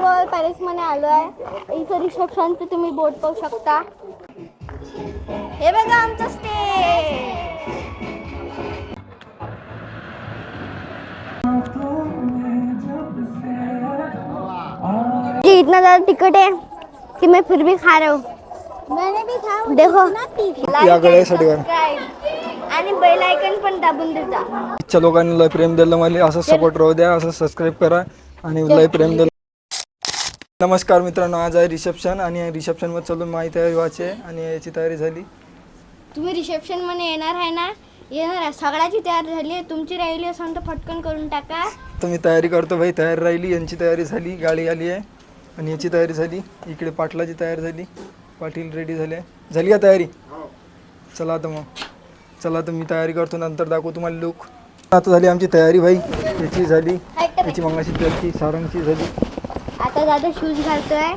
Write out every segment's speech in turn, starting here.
Royal palace मध्ये आलो आहे. इथं रिसेप्शनचं तुम्ही बोर्ड पाहू शकता. हे बघा आमचं स्टे. इतना ज़्यादा टिकट है कि मैं फिर भी खा रहा हूँ. मैंने भी खाया. देखो लाइक सब्सक्राइब आणि बेल आयकॉन पण दाबून देजा. इच्छा लोकांनी लय प्रेम दिलं मला, असं सपोर्ट राहू द्या, असं सबस्क्राईब करा आणि लय प्रेम दिलं. नमस्कार मित्रांनो, आज आहे रिसेप्शन आणि रिसेप्शनमध्ये चालून माहिती तयारी व्हायची आणि याची तयारी झाली. तुम्ही रिसेप्शन मध्ये येणार आहे ना? येणार आहे. सगळ्याची तयारी झाली. तुमची राहिली असेल तर फटकन करून टाका. तुम्ही तयारी करतो भाई, तयारी राहिली. यांची तयारी झाली, गाडी आली आहे आणि याची तयारी झाली. इकडे पाटलाची तयारी झाली, पाटील रेडी झाले. झाली का तयारी? चला आता मग, चला तर मी तयारी करतो, नंतर दाखवू तुम्हाला लुक. आता झाली आमची तयारी भाई. याची झाली, याची मंगाशी त्याची सारंगची झाली. आता दादा शूज घालतोय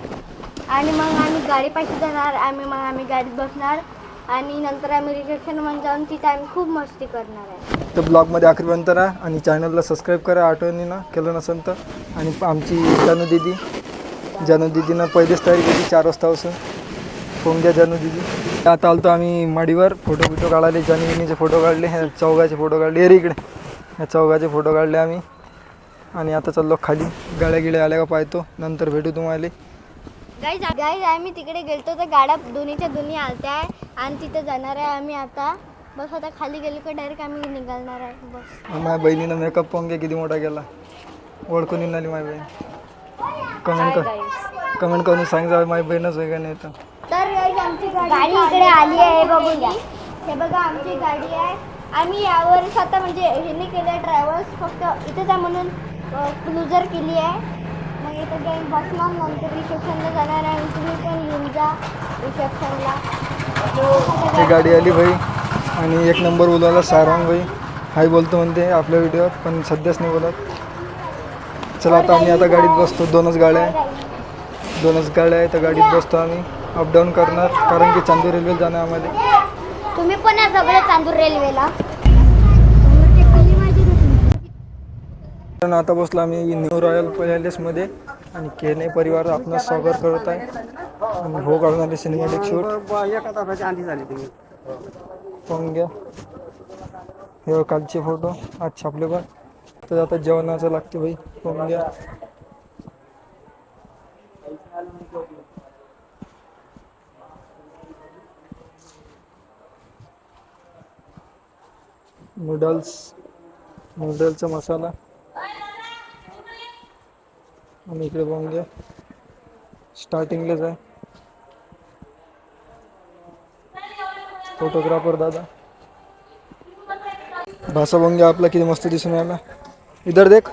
आणि मग आम्ही गाडीपाशी जाणार. आम्ही गाडीत बसणार आणि नंतर आम्ही रिसेप्शनमध्ये जाऊन तिथे आम्ही खूप मस्ती करणार आहे. तर ब्लॉगमध्ये आखरीपर्यंत राहा आणि चॅनलला सबस्क्राईब करा आठवणीनं केलं नसेल तर. आणि आमची जानू दीदीनं पहिलेच तयारी केली 4 वाजतापासून. फोन घ्या जानू दीदी. आता आलतो आम्ही माडीवर फोटो काढायला. जानू फोटो काढले, ह्या चौघाचे फोटो काढले. इकडे ह्या चौघाचे फोटो काढले आम्ही आणि आता चाललो खाली. गाड्या आल्या का पाहतो, नंतर भेटू तुम्हाला. गाईज आम्ही तिकडे गेलतो तर गाड्या दोन्हीच्या दोन्ही आलत्या आहे आणि तिथे जाणार आहे आम्ही आता. बस आता खाली गेलो का डायरेक्ट आम्ही निघालणार आहे. बस माझ्या बहिणीनं मेकअप पाहून घ्या किती मोठा केला. ओळखून निघाली माझी बहीण. कमेंट करून सांग जा माझी बहीणच वेगळं नाही तर. आमची गाडी इकडे आली आहे. बघून घ्या, हे बघा आमची गाडी आहे. आम्ही यावर स्वतः म्हणजे हे केलं ट्रॅव्हल्स, फक्त इथेच आहे म्हणून क्लुजर केली आहे. मग इथं जाऊन बसणार, नंतर रिसेप्शनला जाणार आहे. तुम्ही पण येऊन जा रिसेप्शनला. ही गाडी आली भाई आणि 1 नंबर बोलायला सारंग भाई. हाय बोलतो म्हणते आपल्या व्हिडिओवर, पण सध्याच नाही बोलत. चला आता आम्ही आता गाडीत बसतो. 2च गाड्या आहे तर गाडीत बसतो आम्ही. अपडाऊन करणार कारण की चांदूर रेल्वे जाणार आम्हाला. तुम्ही पण या सगळे चांदूर रेल्वेला. आता बसलो आम्ही न्यू रॉयल पॅलेसमध्ये आणि केने परिवार आपलं स्वागत करत आहे. आणि हो काढून आले सिनेमॅटिक शूट. पाहून घ्या, हे कालचे फोटो आज छापले पण. तर आता जेवणाचं लागते भाई, पाहून घ्या. नूडल्सचा मसाला आणि इकडे पाहून घ्या स्टार्टिंगलाच आहे फोटोग्राफर दादा. भाषा पाहून घ्या आपला किती मस्त दिसून आला. इधर देख,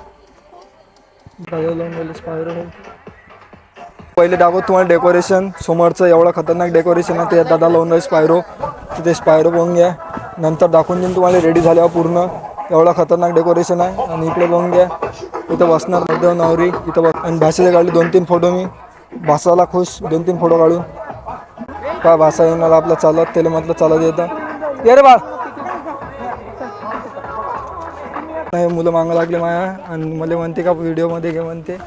पहिले दाखवतो तुम्हाला डेकोरेशन समोरचं. एवढं खतरनाक डेकोरेशन आहे ते दादा लावून स्पायरो. तिथे स्पायरो पाहून घ्या, नंतर दाखवून देईन तुम्हाला रेडी झाल्यावर पूर्ण. एवढा खतरनाक डेकोरेशन आहे. आणि इकडे पाहून घ्या, इथं बसणार नवरी नवरी इथं बस. आणि भाषेचे काढले 2-3 फोटो मी. भाषाला खुश 2-3 फोटो काढून. का भाषा येणार आपला चालत, त्याला म्हटलं चालत येतं. ये रे बाळ, नाही मुलं मागं लागले माया आणि मला म्हणते का व्हिडिओमध्ये घे म्हणते.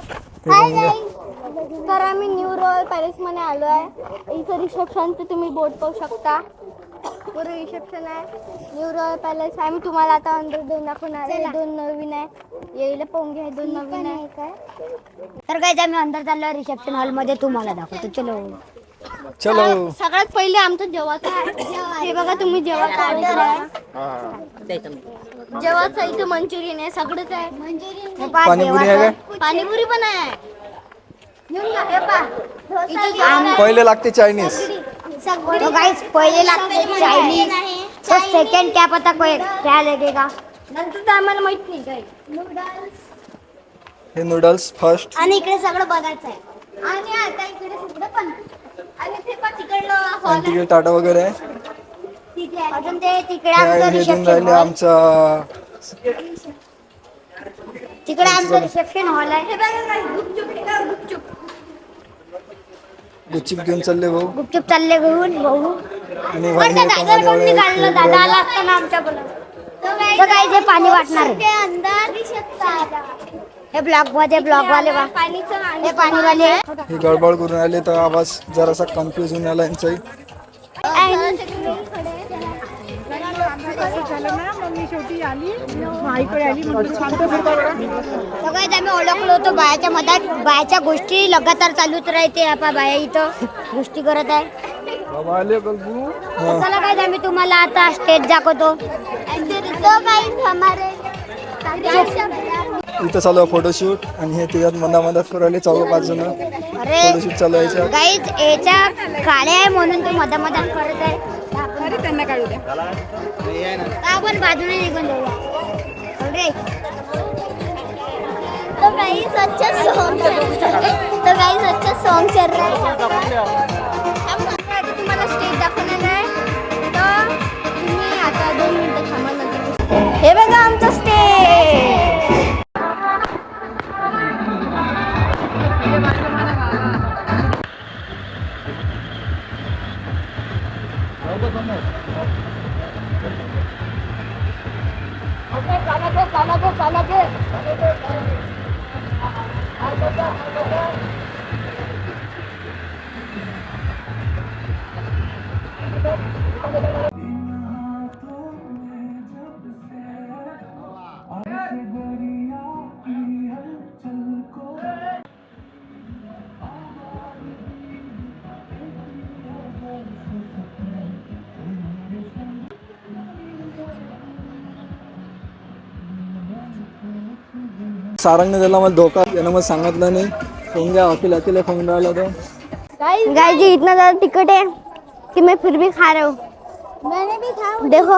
तर आम्ही न्यू रॉयल पॅलेस मध्ये आलो आहे. इथं रिसेप्शनचं तुम्ही बोर्ड पाहू शकता. पुढे रिसेप्शन आहे न्यू रॉयल पॅलेस. आम्ही तुम्हाला आता अंदर दाखवणार आहे. 2 नवीन आहे, येईल पाहून घ्या. 2 नवीन आहे काय. तर काय आम्ही अंदर चाललो रिसेप्शन हॉल मध्ये, तुम्हाला दाखवतो. चलो. सगळ्यात पहिले आमचं जेवायचं आहे. हे बघा तुम्ही जेवायचं इथं मंचुरियन आहे, सगळंच आहे. पाणीपुरी पण आहे. पहिले लागते चायनीज. तो गाइस पहिले लागते चायनीज. तो सेकंड क्या पता क्या लगेगा, नंतर तर आम्हाला माहित नाही काय. हे नूडल्स फर्स्ट. आणि इकडे सगळं बघायचं आहे. आणि आता इकडे सगळं पण आणि ते पण तिकडलं टाटा वगैरे आहे. अजून ते तिकडे आमचं रिसेप्शन आमचं तिकडे आमचं रिसेप्शन हॉल आहे. गुपचूप घेऊन चालले भाऊ. गुपचूप चालले घेऊन भाऊ. आणि दादा आला असताना आमच्या बोला तर काय जे पाणी वाटणार आहे. हे ब्लॉक वाले बा हे पाणीवाले हे गडबड करून आले तर आवाज जरासा कन्फ्यूज होऊन आला यांचाही. सगळ्यात आम्ही ओळखलो होतो बायाच्या मधात बायाच्या गोष्टी लगातार चालूच राहते. आपा बाया इथं गोष्टी करत आहे. चला काय आम्ही तुम्हाला आता स्टेज दाखवतो. इथं चालू आहे फोटोशूट आणि हे त्याच्यात मधात करायला 4-5 जण अरे फोटोशूट चालू आहे. गाईज याच्या काळ्या आहे म्हणून ते मधात करत आहे. त्यांना काढू द्या. आपण बाजूने निघून जाऊया. ओके. तो गाइस अच्छा सॉन्ग चल रहा है. तुम्हाला स्टेज दाखवणार आहे तर तुम्ही आता 2 मिनिटं थांबा नंतर. हे बघा आमचं स्टेज. सारंगने दिला मला धोका, यानं मला सांगितलं नाही. फोंग्या अकेले फोंग राहिला तो. गाइस जी इतना ज़्यादा टिकट है कि मैं फिर भी खा रहा हूँ. मैंने भी खाया. देखो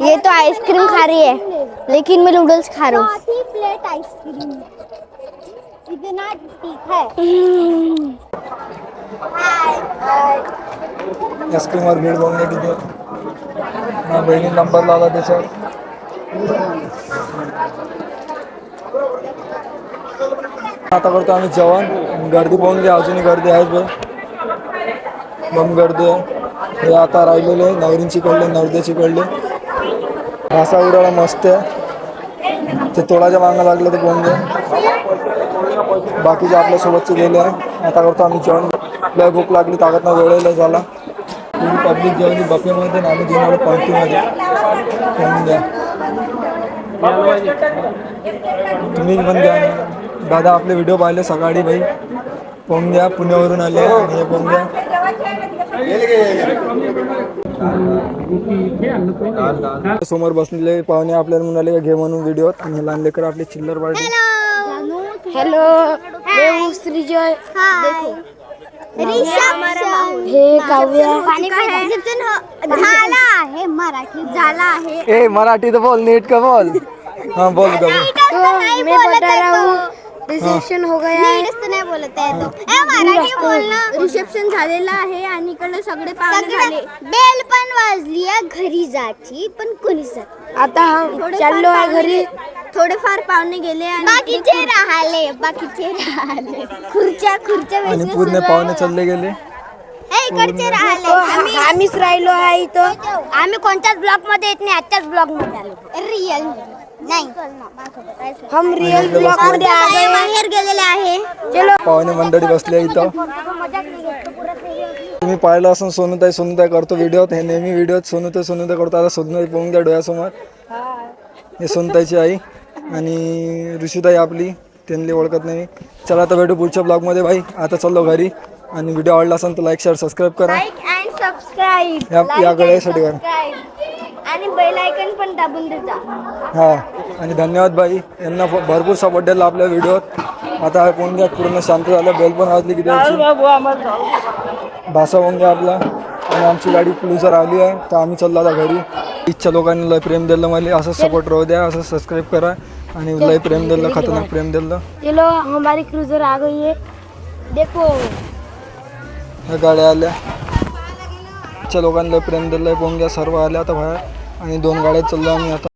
ये तो आइसक्रीम खा रही है लेकिन मैं नूडल्स खा रहा हूँ. प्लेट आइसक्रीम इतना तीखा है. आईस्क्रीमवर भीड बघणे तिथे. माझ्या बहिणी नंबर लावला त्याच्यावर. आता करतो आम्ही जेवण. गर्दी पाहून घ्या, अजूनही गर्दी आहेच बघ. बम गर्दी आहे. हे आता राहिलेले नवरींची कडले नवरदेची कडले. घासा उडाला मस्त आहे. ते तोडाच्या मागं लागलं ते पाहून घ्या. बाकीचे आपल्यासोबतचे गेले आहे. आता करतो आम्ही जेवण. लय भूक लागली, ताकद ना वेळेला झाला. पूर्ण पब्लिक जेवणी बफेमध्ये आणि आम्ही जेवण पार्टीमध्ये. पाहून घ्या. तुम्ही पण घ्या. दादा आपले व्हिडिओ पाहिले सकाळी भाई. पाहून घ्या, पुण्यावरून आले. हे पाहून घ्या. समोर बसलेले पाहुणे आपल्याला म्हणाले का घे म्हणून व्हिडिओ. आणि लहान लेकर आपले चिल्लर पार्टी. हेलो मैं श्रीजय. हे काव्या झाला आहे मराठी झाला आहे. ए मराठी तो बोल, नीट का बोल. हाँ बोल का बोल. तो मैं बता रहा हूँ रिसेप्शन हो गया है. नाही बोलत आहे तो. मराठी बोलना. रिसेप्शन झालेलं आहे आणि इकडे सगळे पाहुणे झाले. बेल पण वाजली आहे घरी जायची पण कोणीच जात. आता हम चाललो आहे घरी. थोडेफार पाहुणे गेले आणि बाकीचे राहिले. खुर्च्या आणि पूर्ण पाहुणे चालले गेले. इकडचे राहिले. आम्हीच राहिलो आहे इथं. आम्ही कोणत्याच ब्लॉक मध्ये येत नाही, आजच्याच ब्लॉक मध्ये आलो. रिअल नाही, हम रिअल ब्लॉक मध्ये बाहेर गेलेले आहे. चलो पाहुणे मंडळी बसले इथं. तुम्ही पाहिलं असं सोनूताई करतो व्हिडिओत. हे नेहमी व्हिडिओत सोनूताई करतो. आता सोनूताई पाहून द्या डोळ्यासमोर. हे सोनूताईची आई आणि ऋषीताई आपली. त्यांनी ओळखत नाही. चला आता भेटू पुढच्या ब्लॉगमध्ये भाई. आता चाललो घरी. आणि व्हिडिओ आवडला असेल तर लाईक शेअर सबस्क्राईब करा. लाईक अँड सबस्क्राईब या गळ्यासाठी करा. आणि बेल आयकॉन पण दाबून देता. हा आणि धन्यवाद भाई. यांना भरपूर सपोर्ट दिला आपल्या व्हिडिओत. आता पाहून घ्या पूर्ण शांत झालं. बेल पण वाजली की त्याची भाषा होऊन घ्या आपला. आणि आमची गाडी क्लुझर आली आहे तर आम्ही चाललो आता घरी. इच्छा लोकांनी लय प्रेम दिलं मला. असं सपोर्ट राहू द्या. असं सबस्क्राईब करा. आणि लय प्रेम दिलं, खतरनाक प्रेम दिलं. चलो हमारी क्रूजर आ गई है. देखो ह्या गाड्या आल्या. इच्छा लोकांना लय प्रेम दिलं. पाहून घ्या सर्व आल्या आता बाहेर. आणि 2 गाड्यात चाललो आम्ही आता.